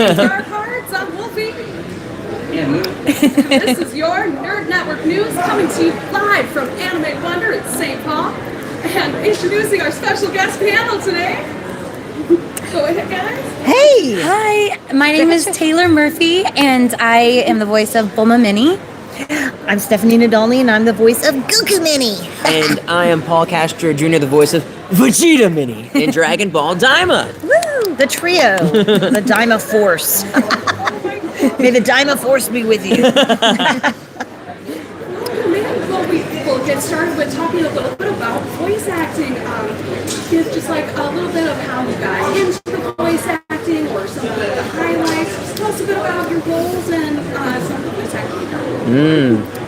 Dark Hearts, I'm Wolfie. This is your Nerd Network news coming to you live from Anime Wonder in St. Paul. And introducing our special guest panel today. Go ahead, guys. Hey! Hi, my name is Taylor Murphy, and I am the voice of Bulma Mini. I'm Stephanie Nadolndy, and I'm the voice of Goku Mini. And I am Castro Jr., the voice of Vegeta Mini in Dragon Ball Daima. Woo! The trio, the Daima Force. May the Daima Force be with you. Well, we'll get started with talking a little bit about voice acting. Give just like a little bit of how you got into the voice acting or some of the highlights. Just tell us a bit about your roles and some of the voice acting you've done.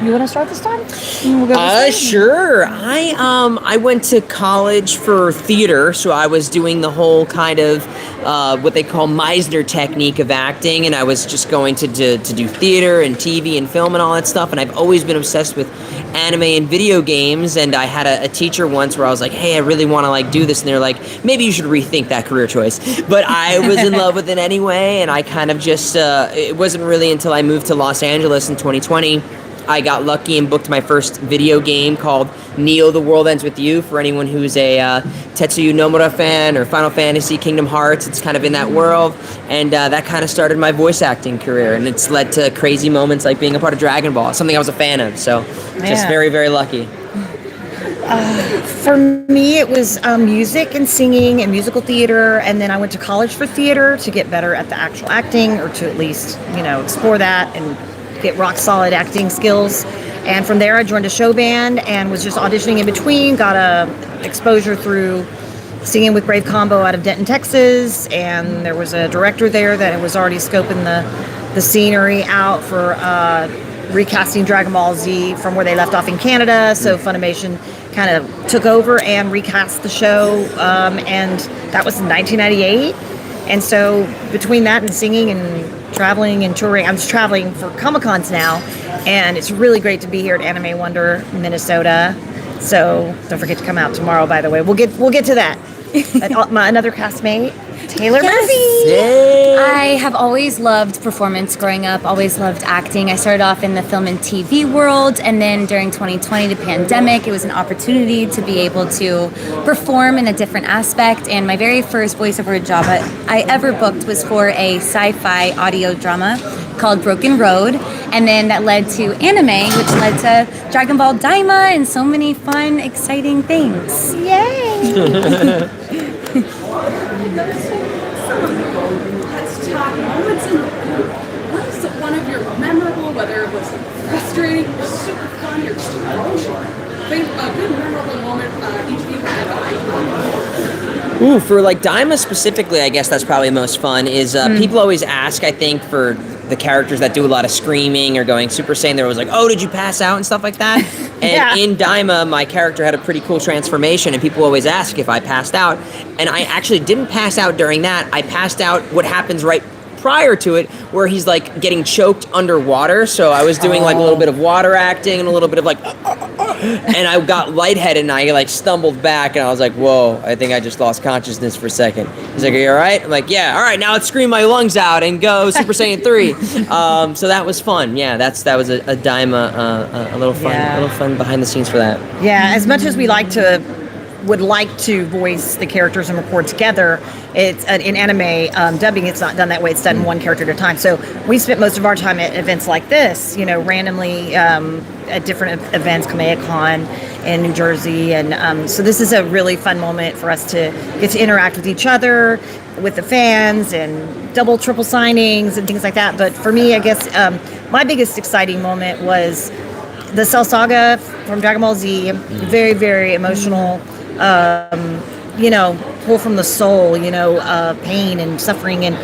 You want to start this time? We'll go this way? Sure. I went to college for theater, so I was doing the whole kind of what they call Meisner technique of acting, and I was just going to do theater and TV and film and all that stuff, and I've always been obsessed with anime and video games, and I had a teacher once where I was like, hey, I really want to like do this, and they're like, maybe you should rethink that career choice. But I was in love with it anyway, and I kind of just, it wasn't really until I moved to Los Angeles in 2020 I got lucky and booked my first video game called Neo: The World Ends With You. For anyone who's a Tetsuya Nomura fan or Final Fantasy, Kingdom Hearts, it's kind of in that world. And that kind of started my voice acting career. And it's led to crazy moments like being a part of Dragon Ball, something I was a fan of. So just very, very lucky. For me, it was music and singing and musical theater. And then I went to college for theater to get better at the actual acting, or to at least, explore that and get rock solid acting skills. And from there I joined a show band and was just auditioning in between, got a exposure through singing with Brave Combo out of Denton, Texas, and there was a director there that was already scoping the scenery out for recasting Dragon Ball Z from where they left off in Canada. So Funimation kind of took over and recast the show, and that was in 1998. And so between that and singing and traveling and touring, I'm just traveling for Comic-Cons now, and it's really great to be here at Anime Wonder, Minnesota. So don't forget to come out tomorrow, by the way. We'll get to that. Another castmate, Taylor Murphy. Yay. I have always loved performance growing up, always loved acting. I started off in the film and TV world, and then during 2020, the pandemic, it was an opportunity to be able to perform in a different aspect. And my very first voiceover job I ever booked was for a sci-fi audio drama called Broken Road, and then that led to anime, which led to Dragon Ball Daima and so many fun, exciting things. Yay! Let's talk moments in the what is one of your memorable, whether it was frustrating or super fun or just emotional, a good memorable moment each of you had? Ooh, for like Daima specifically, I guess that's probably most fun, is people always ask, I think, for the characters that do a lot of screaming or going Super Saiyan, they're always like, oh, did you pass out and stuff like that? And in Daima, my character had a pretty cool transformation, and people always ask if I passed out. And I actually didn't pass out during that. I passed out what happens right prior to it, where he's like getting choked underwater. So I was doing like a little bit of water acting and a little bit of like, and I got lightheaded and I like stumbled back and I was like, whoa, I think I just lost consciousness for a second. He's like, are you all right? I'm like, yeah, all right, now let's scream my lungs out and go Super Saiyan 3. So that was fun. Yeah, that was a Daima, a little fun behind the scenes for that. Yeah, as much as we would like to voice the characters and record together, it's in anime dubbing, it's not done that way. It's done one character at a time. So we spent most of our time at events like this, randomly at different events, Kamehacon in New Jersey. And so this is a really fun moment for us to get to interact with each other, with the fans, and double, triple signings and things like that. But for me, I guess my biggest exciting moment was the Cell Saga from Dragon Ball Z. Very, very emotional. Pull from the soul, pain and suffering, and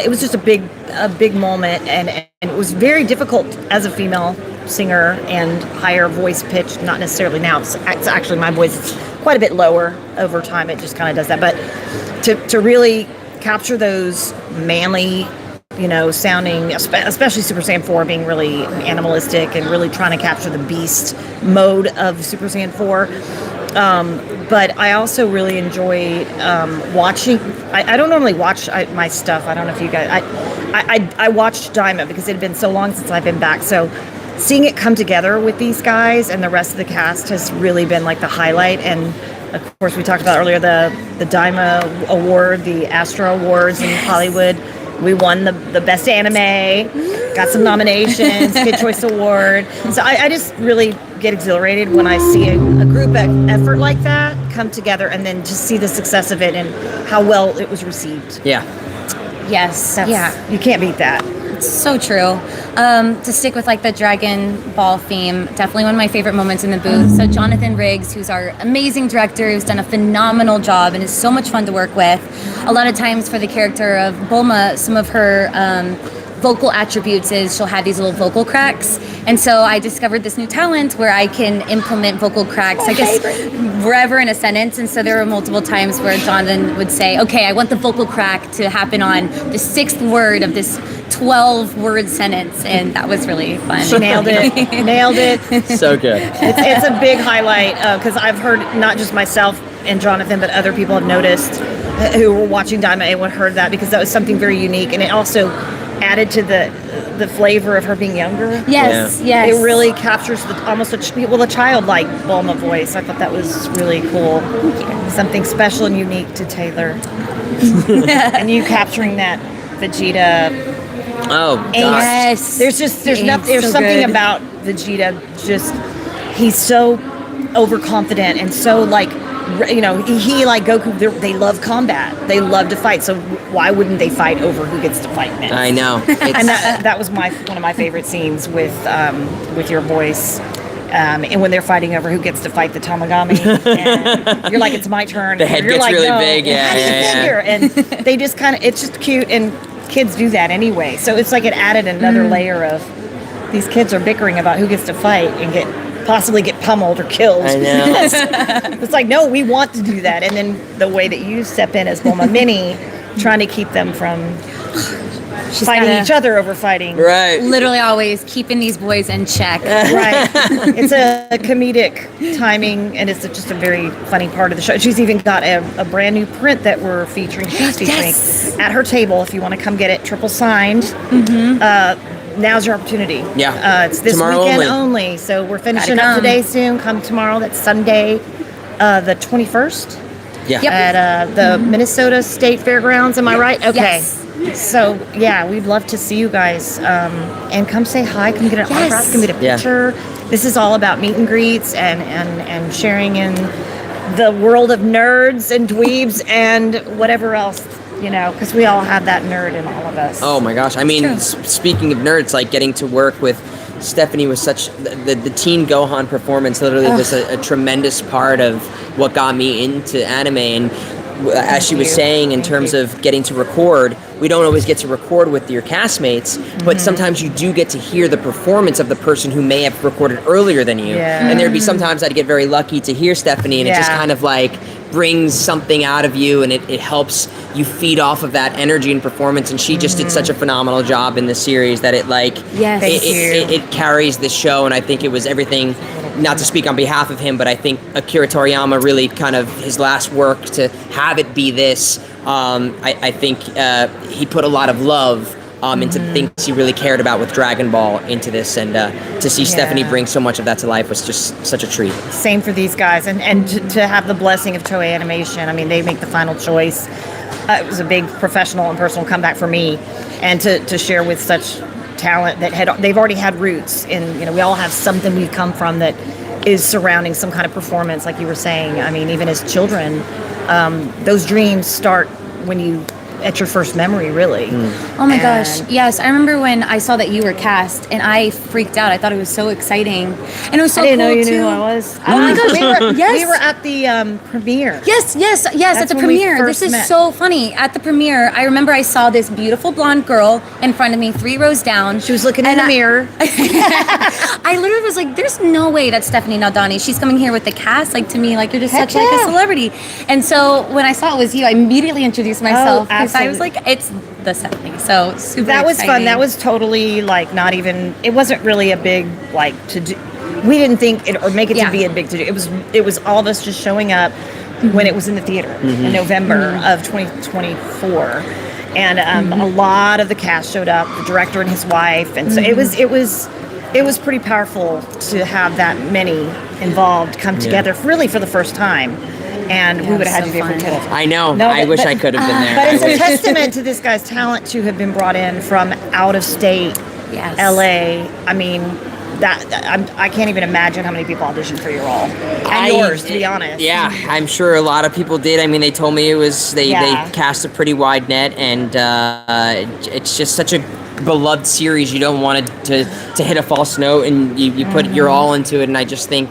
it was just a big moment, and it was very difficult as a female singer and higher voice pitch. Not necessarily now. It's actually my voice is quite a bit lower over time. It just kind of does that, but to really capture those manly, sounding, especially Super Saiyan 4 being really animalistic and really trying to capture the beast mode of Super Saiyan 4. But I also really enjoy watching. I don't normally watch my stuff. I don't know if you guys. I watched Daima because it had been so long since I've been back. So seeing it come together with these guys and the rest of the cast has really been like the highlight. And of course, we talked about earlier the Daima Award, the Astro Awards in Hollywood. We won the best anime, got some nominations, Kid Choice Award. So I just really get exhilarated when I see a group effort like that come together and then just see the success of it and how well it was received. Yeah. Yes. You can't beat that. So true. To stick with like the Dragon Ball theme, definitely one of my favorite moments in the booth. So Jonathan Riggs, who's our amazing director, who's done a phenomenal job and is so much fun to work with. A lot of times for the character of Bulma, some of her vocal attributes is she'll have these little vocal cracks. And so I discovered this new talent where I can implement vocal cracks, I guess, wherever in a sentence. And so there were multiple times where Jonathan would say, okay, I want the vocal crack to happen on the 6th word of this 12-word sentence. And that was really fun. Nailed it. So good. It's a big highlight because I've heard not just myself and Jonathan, but other people have noticed who were watching Daima and heard that because that was something very unique. And it also added to the flavor of her being younger. Yes. It really captures almost a childlike Bulma voice. I thought that was really cool. Something special and unique to Taylor. And you capturing that Vegeta. Oh, gosh. Yes. There's So something good. about Vegeta. Just he's so overconfident and so like. He like Goku, they love combat. They love to fight. So why wouldn't they fight over who gets to fight next? I know. And that was one of my favorite scenes with your voice. And when they're fighting over who gets to fight the Tamagami, and you're like, it's my turn. The head you're gets like, really no. big. Yeah, How do you figure? And they just kind of, it's just cute. And kids do that anyway. So it's like it added another layer of these kids are bickering about who gets to fight and possibly get pummeled or killed. I know. It's like, no, we want to do that. And then the way that you step in as Bulma Mini, trying to keep them from fighting each other over fighting. Right. Literally always keeping these boys in check. Right. It's a comedic timing, and it's just a very funny part of the show. She's even got a brand new print that we're featuring. She's featuring at her table. If you want to come get it, triple signed. Now's your opportunity. Yeah. It's this Tomorrow weekend only. So we're finishing Gotta up come. today soon. Come tomorrow. That's Sunday, the 21st. Yeah. Yep. At the Minnesota State Fairgrounds. Am I right? Okay. Yes. So yeah, we'd love to see you guys and come say hi. Come get an autograph. Come get a Yeah. picture. This is all about meet and greets and sharing in the world of nerds and dweebs and whatever else. Because we all have that nerd in all of us. Oh my gosh. I mean, speaking of nerds, like getting to work with Stephanie was such the Teen Gohan performance literally was a tremendous part of what got me into anime. And as she was saying, in terms of getting to record, we don't always get to record with your castmates, but sometimes you do get to hear the performance of the person who may have recorded earlier than you. Yeah. And there'd be sometimes I'd get very lucky to hear Stephanie, and it just Yeah. kind of like brings something out of you, and it helps you feed off of that energy and performance. And she just did such a phenomenal job in the series that it like Yes. Thank you. it carries the show. And I think it was everything, not to speak on behalf of him, but I think Akira Toriyama really kind of his last work to have it be this. I think he put a lot of love into things he really cared about with Dragon Ball into this, and to see Stephanie bring so much of that to life was just such a treat. Same for these guys, and to have the blessing of Toei Animation. I mean, they make the final choice. It was a big professional and personal comeback for me, and to share with such talent that they've already had roots in. We all have something we've come from that is surrounding some kind of performance, like you were saying. I mean, even as children, those dreams start when you at your first memory, really. Oh my gosh, yes. I remember when I saw that you were cast, and I freaked out. I thought it was so exciting. And it was so I didn't cool know you too. knew who I was. Oh my gosh, yes. We were at the premiere. Yes, at the when we premiere. This first is met. so funny. At the premiere, I remember I saw this beautiful blonde girl in front of me, 3 rows down. She was looking in And the mirror. I literally was like, there's no way that's Stephanie Nadolndy. She's coming here with the cast. Like, to me, like, you're just Heck such like a yeah. celebrity. And so when I saw it was you, I immediately introduced myself because I was absolutely. like, it's the Stephanie. So super That was fun. exciting. That was totally like not even. It wasn't really a big like to do. we didn't think it or make it Yeah. to be a big to do. It was all of us just showing up when it was in the theater in November of 2024, and a lot of the cast showed up, the director and his wife, and so it was pretty powerful to have that many involved come together really for the first time. And we would have had so to be if we fun. could have. I know. No, I but- wish but- I could have been there. But it's I a wish. testament to this guy's talent to have been brought in from out of state, Yes. LA. I mean, I can't even imagine how many people auditioned for your role and yours, to be honest. Yeah, I'm sure a lot of people did. I mean, they told me it was they Yeah. cast a pretty wide net, and it's just such a beloved series. You don't want it to hit a false note, and you put your all into it. And I just think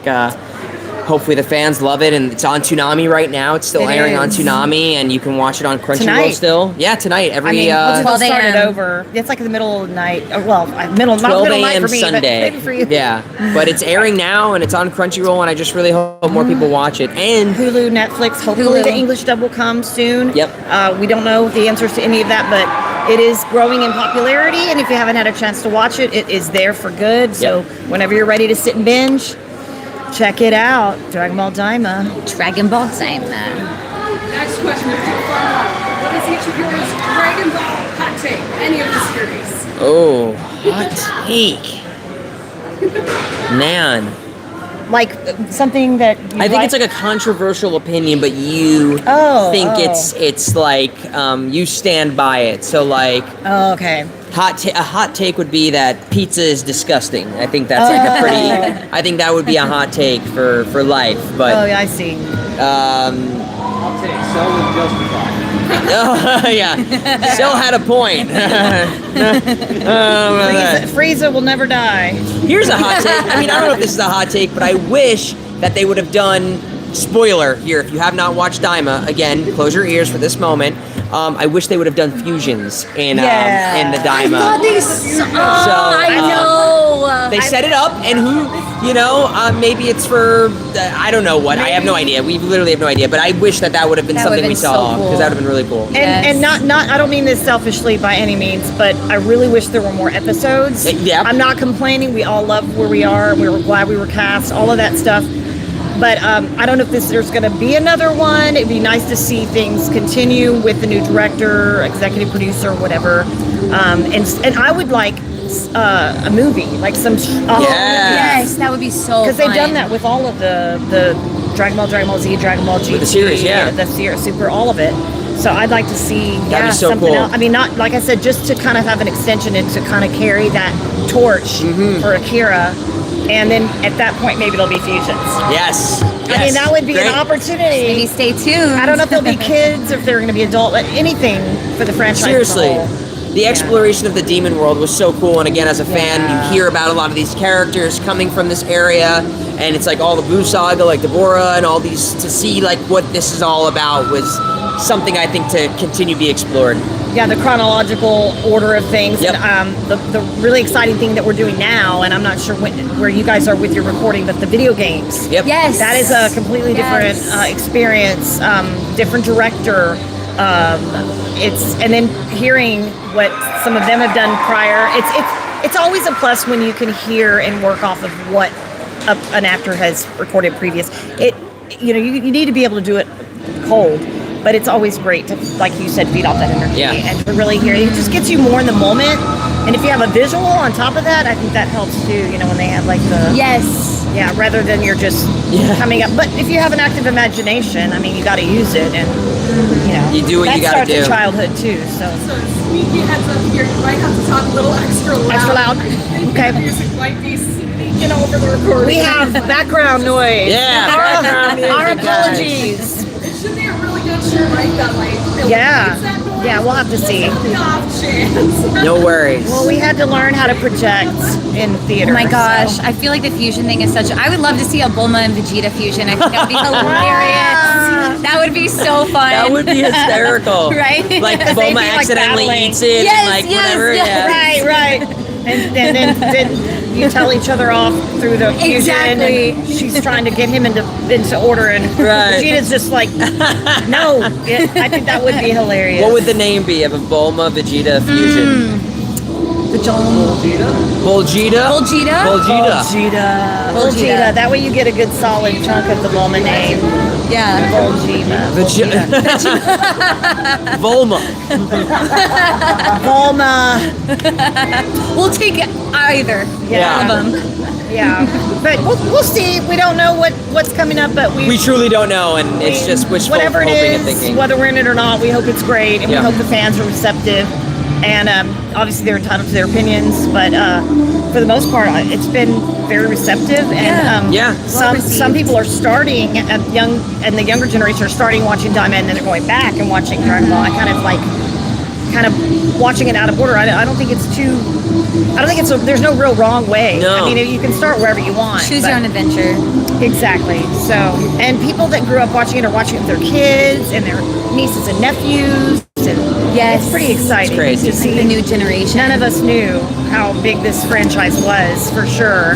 hopefully the fans love it, and it's on Toonami right now. It's still It airing on is. Toonami, and you can watch it on Crunchyroll Tonight. still. Yeah, tonight. Every I mean, once 12 it'll start it a.m. over. It's like in the middle of the night. Or, well, not 12 middle night a.m. for me, but Sunday. maybe for you. Yeah, but it's airing now, and it's on Crunchyroll, and I just really hope more people watch it. And Hulu, Netflix. Hopefully, Hulu. the English dub will come soon. Yep. We don't know the answers to any of that, but it is growing in popularity. And if you haven't had a chance to watch it, it is there for good. So whenever you're ready to sit and binge, check it out. Dragon Ball Daima. Dragon Ball Daima. Next question is what is each of yours Dragon Ball hot take? Any of the series? oh, hot take, man. Like something that you I think it's like a controversial opinion, but you think it's like you stand by it. So like Oh, okay. a hot take would be that pizza is disgusting. I think that's like a pretty. I think that would be a hot take for life. Oh, But yeah, I see. I'll take so with justified. oh yeah, Cell had a point. Frieza will never die. Here's a hot take. I mean, I don't know if this is a hot take, but I wish that they would have done. Spoiler here, if you have not watched Daima, again, close your ears for this moment. I wish they would have done fusions in the Daima. I know. They set it up, and maybe it's for I don't know what. I have no idea. We literally have no idea. But I wish that would have been That something would've we been so saw because cool. that would have been really cool. And not I don't mean this selfishly by any means, but I really wish there were more episodes. Yeah. I'm not complaining. We all love where we are. We were glad we were cast, all of that stuff. But I don't know if there's going to be another one. It'd be nice to see things continue with the new director, executive producer, whatever. And I would like a movie, like some. Yes, that would be so Because fun. they've done that with all of the Dragon Ball Z, Dragon Ball GT, With the series, yeah. the series, Super, all of it. So I'd like to see That'd be so something cool. else. I mean, not like I said, just to kind of have an extension and to kind of carry that torch for Akira. And then at that point, maybe there'll be fusions. Yes. I mean, that would be Great. an opportunity. Maybe stay tuned. I don't know if they'll be kids or if they're going to be adult, but anything for the franchise. Seriously. as a whole. The exploration of the demon world was so cool, and again, as a fan, you hear about a lot of these characters coming from this area, and it's like all the Buu saga, like Deborah, and all these, to see like what this is all about was something I think to continue to be explored. Yeah, the chronological order of things. Yep. And, the really exciting thing that we're doing now, and I'm not sure where you guys are with your recording, but the video games. Yep. Yes. That is a completely different Yes. experience, different director. And then hearing what some of them have done prior. It's always a plus when you can hear and work off of what an actor has recorded previous. You need to be able to do it cold. But it's always great to, like you said, feed off that energy and to really hear it. It just gets you more in the moment. And if you have a visual on top of that, I think that helps too. When they have like the rather than you're just coming up. But if you have an active imagination, I mean, you got to use it, and You do what you gotta That starts do. in childhood too. So So sneaky heads up here. You might have to talk a little extra loud. Extra loud? Okay. The music might be sneaking over the recording. we have background noise. Yeah, background music, Our guys. apologies. Should be a really good shirt, right? That like Yeah. eliminates that noise. Yeah, we'll have to see. Just on the off chance. No worries. Well, we had to learn how to project in theater. Oh my gosh, so. I feel like the fusion thing is such. I would love to see a Bulma and Vegeta fusion. I think that would be hilarious. That would be so fun. That would be hysterical. Right? Like They'd Bulma be, like, accidentally battling. eats it Yes, and like yes, whatever. yes. Yeah. Right. And then you tell each other off through the fusion. Exactly. And she's trying to get him into order, and Right. Vegeta's just like, no. I think that would be hilarious. What would the name be of a Bulma Vegeta fusion? Vegeta. Vegeta. Vegeta. That way you get a good solid chunk of the Bulma name. Yeah. Vegeta. Volma. Bulma. We'll take either. Yeah. One of them. Yeah. But we'll see. We don't know what's coming up, but We truly don't know, and it's just wishful whatever it hoping is, and thinking. whether we're in it or not, we hope it's great, and Yeah. we hope the fans are receptive. And obviously, they're entitled to their opinions, but for the most part, it's been very receptive. And Yeah. some people are starting at the younger generation are starting watching Daima, and then they're going back and watching Dragon Ball. I kind of watching it out of order. I don't think it's too. I don't think there's no real wrong way. No. I mean, you can start wherever you want. Choose but- your own adventure. Exactly. So, and people that grew up watching it are watching it with their kids and their nieces and nephews. And Yes. it's pretty exciting It's crazy. to see. The new generation. None of us knew how big this franchise was, for sure.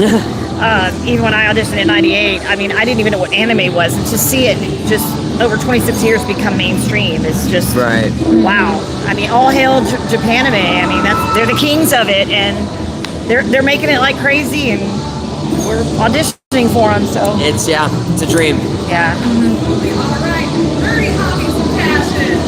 Even when I auditioned in '98, I mean, I didn't even know what anime was, and to see it just over 26 years become mainstream is just Right. wow. I mean, all hail Japanime. I mean, they're the kings of it, and they're making it like crazy, and we're auditioning for them. So It's a dream. yeah. All right, very hobbies and passion.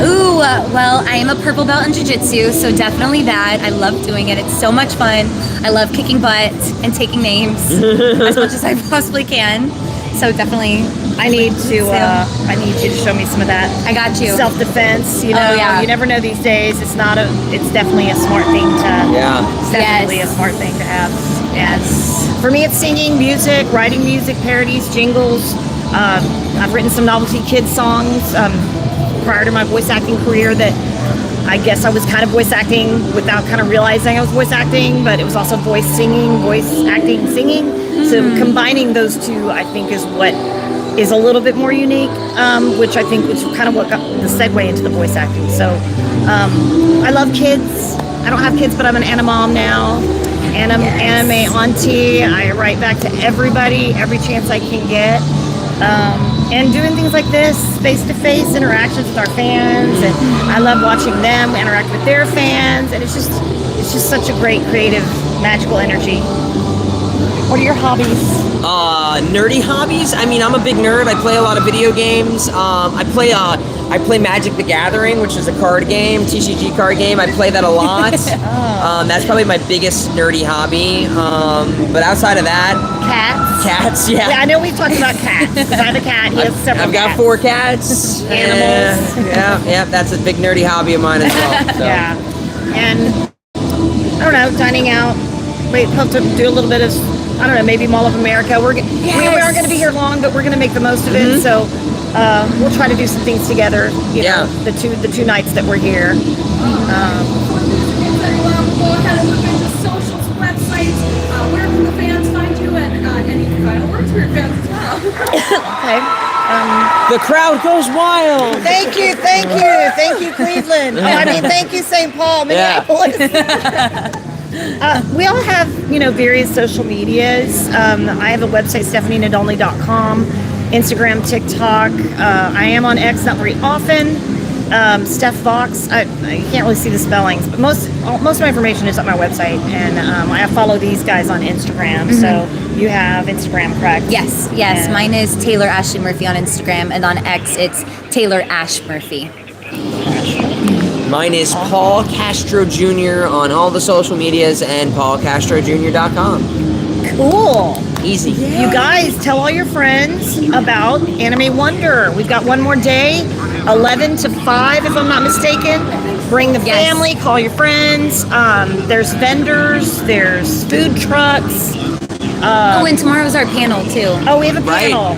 Ooh, well, I am a purple belt in jiu-jitsu, so definitely that. I love doing it. It's so much fun. I love kicking butt and taking names as much as I possibly can. So definitely, I need you to show me some of that. I got you. Self-defense, you know, Oh, yeah. you never know these days. It's definitely a smart thing to, Yeah. it's definitely Yes. a smart thing to have. Yes. For me, it's singing, music, writing music, parodies, jingles. I've written some novelty kids songs prior to my voice acting career that I guess I was kind of voice acting without kind of realizing I was voice acting, but it was also voice singing, voice acting, singing. So combining those two, I think, is what is a little bit more unique, which I think was kind of what got the segue into the voice acting. So I love kids. I don't have kids, but I'm an animom now. Anime auntie. I write back to everybody every chance I can get. And doing things like this, face-to-face interactions with our fans, and I love watching them interact with their fans, and it's just such a great, creative, magical energy. What are your hobbies? Nerdy hobbies. I mean, I'm a big nerd. I play a lot of video games. I play Magic the Gathering, which is a card game, TCG card game. I play that a lot. That's probably my biggest nerdy hobby. But outside of that, Cats. yeah. Yeah, I know we've talked about cats. 'Cause I have a cat. He has several I've got cats. 4 cats. Animals. Yeah, that's a big nerdy hobby of mine as well. So. Yeah. And I don't know, dining out. We hope to do a little bit of, I don't know, maybe Mall of America. We aren't going to be here long, but we're going to make the most of it. So we'll try to do some things together. You know, the two nights that we're here. Go ahead and look into socials, websites. Where can the fans find you? And any final words for your fans as well. Okay. The crowd goes wild. Thank you, Cleveland. Thank you, St. Paul, Minneapolis. We all have, various social medias. I have a website, stephanienadolnly.com, Instagram, TikTok. I am on X, not very often. Steph Fox. I can't really see the spellings, but most of my information is on my website, and I follow these guys on Instagram. So you have Instagram, correct? Yes. And- Mine is Taylor Ashley Murphy on Instagram, and on X it's Taylor Ash Murphy. Mine is Paul Castro Jr. on all the social medias and paulcastrojr.com. Cool. Easy. You guys, tell all your friends about Anime Wonder. We've got one more day, 11 to 5, if I'm not mistaken. Bring the Yes. family, call your friends. There's vendors, there's food trucks. And tomorrow's our panel too. Oh, we have a Right. panel.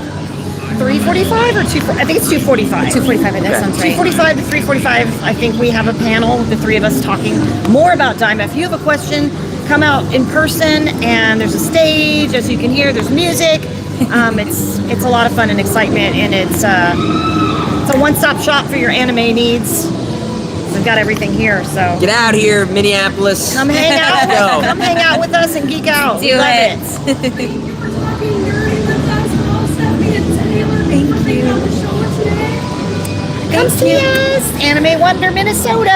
3:45 or 2? I think it's 2:45. 2:45. That sounds right. 2:45 to 3:45. I think we have a panel, the three of us talking more about Daima. If you have a question, come out in person, and there's a stage, as you can hear. There's music. It's a lot of fun and excitement, and it's a one-stop shop for your anime needs. We've got everything here, so Get out here, Minneapolis. come hang out. Go. Come hang out with us and geek out. Do Love it. Thank you for talking nerdy with us, all Stephanie and Taylor. Thank you for being on the show today. Come see us, Anime Wonder, Minnesota.